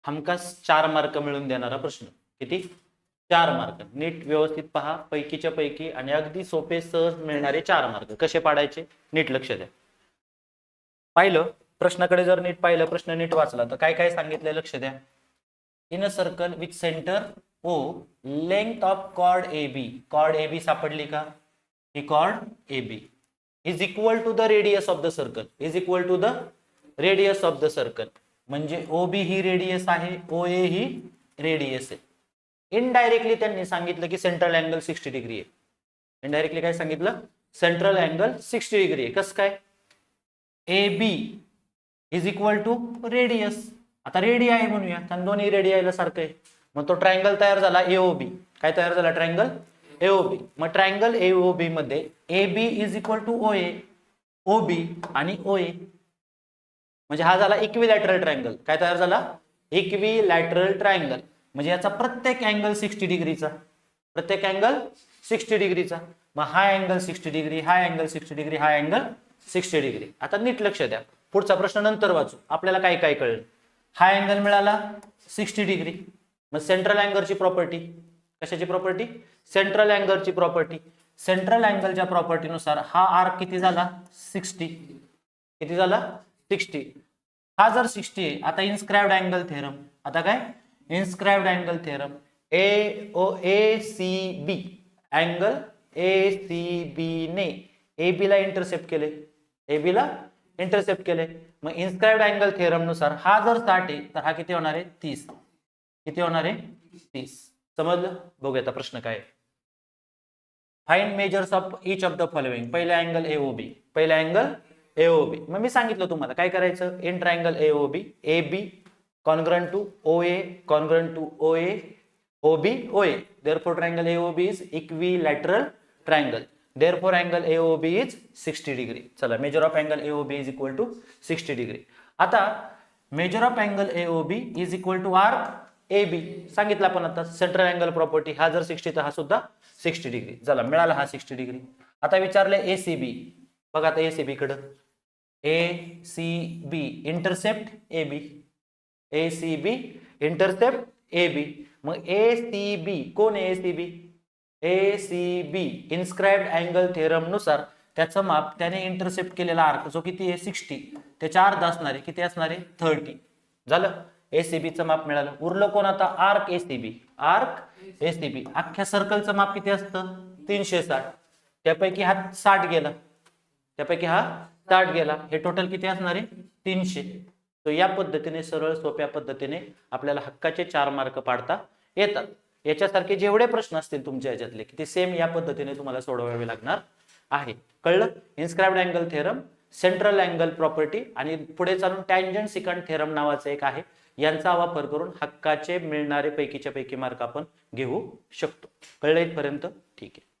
हमखास 4 मार्क मिळून देणारा प्रश्न. किती? 4 मार्क. नीट व्यवस्थित पहा, पैकीच्या पैकी आणि अगदी सोपे सहज मिळणारे 4 मार्क कसे पाडायचे नीट लक्ष द्या. पाहिलं प्रश्नाकडे जर नीट पाहिलं, प्रश्न नीट वाचला तर काय काय सांगितलंय लक्ष द्या. In a circle with center O, length of chord A B. Chord A B सापडली का? ही chord A B is equal to the radius of the circle. Is equal to the radius of the circle. म्हणजे O बी ही radius आहे, ओ ए ही radius आहे. Indirectly त्यांनी सांगितलं की central angle 60 degree आहे. इनडायरेक्टली काय सांगितलं? सेंट्रल अँगल 60 डिग्री आहे. कसं काय? A B is equal to radius. आता रेडियाई म्हणूया, कारण दोन्ही रेडियाला सारखं आहे. मग तो ट्रायंगल तयार झाला एओबी. काय तयार झाला? Triangle AOB. मग ट्रायंगल एओबी मध्ये A B is equal to O A, O B आणि ओ ए. म्हणजे हा झाला इक्विलॅटरल ट्रायंगल. काय तयार झाला? Equilateral triangle. म्हणजे याचा प्रत्येक अँगल 60 डिग्रीचा. प्रत्येक अँगल 60 डिग्रीचा. मग हा अँगल 60 डिग्री, हा अँगल 60 डिग्री, हा अँगल 60 डिग्री. आता नीट लक्ष द्या, पुढचा प्रश्न नंतर वाचू. आपल्याला काय काय कळलं? हा अँगल मिळाला 60 डिग्री. मग सेंट्रल अँगलची प्रॉपर्टी. कशाची प्रॉपर्टी? सेंट्रल अँगलची प्रॉपर्टी. सेंट्रल अँगलच्या प्रॉपर्टीनुसार हा आर्क किती झाला? 60. किती झाला? 60. हा जर 60 आहे, आता इन्स्क्राइब्ड अँगल थेरम. आता काय? Inscribed angle theorem. A C B angle A C B ने ए बी ला इंटरसेप्ट केले. ए बी ला इंटरसेप्ट केले. मग इन्स्क्राइब्ड अँगल थेरम नुसार हा जर 60 आहे तर हा किती होणार आहे? 30. किती होणार आहे? 30. समजलं? बघूया आता प्रश्न काय आहे. Find measures of each of the following. पहिला अँगल एओबी. पहिला अँगल एओबी. मग मी सांगितलं तुम्हाला काय करायचं. In triangle AOB, A B congruent to OA, congruent to OA, OB, OA. Therefore, triangle AOB is equilateral triangle. Therefore, angle AOB is 60 degree. चला, measure of angle AOB is equal to 60 degree. आता measure of angle AOB is equal to arc AB. सांगितलं आपण आता central angle property. हा जर 60 तर हा सुद्धा 60 डिग्री. चला, मिळाला हा 60 डिग्री. आता विचारले ACB. बघा आता ACB कडे. ACB intercept AB. ACB intercept AB. मग ACB कोण आहे? ACB ACB inscribed angle theorem नुसार त्याचं माप, त्याने इंटरसेप्ट केलेला आर्क जो किती आहे? 60. त्याच्या अर्ध असणार आहे. किती असणार आहे? 30. झालं. ACB चं माप मिळालं. उरलं कोण आता? Arc ACB. Arc ACB. अख्ख्या सर्कलचं माप किती असतं? 360. त्यापैकी हा 60 गेला. त्यापैकी हा 60 गेला. हे टोटल किती असणार आहे? 300. तो या पद्धतीने सरळ सोप्या पद्धतीने आपल्याला हक्काचे 4 मार्क पाडता येतात. याच्यासारखे जेवढे प्रश्न असतील तुमच्या याच्यातले की ते सेम या पद्धतीने तुम्हाला सोडवावे लागणार आहे. कळलं? Inscribed angle theorem, central angle property आणि पुढे चालून टँजंट सिकंट थेरम नावाचं एक आहे. यांचा वापर करून हक्काचे मिळणारे पैकीच्या पैकी मार्क आपण घेऊ शकतो. कळलं इथपर्यंत? ठीक आहे.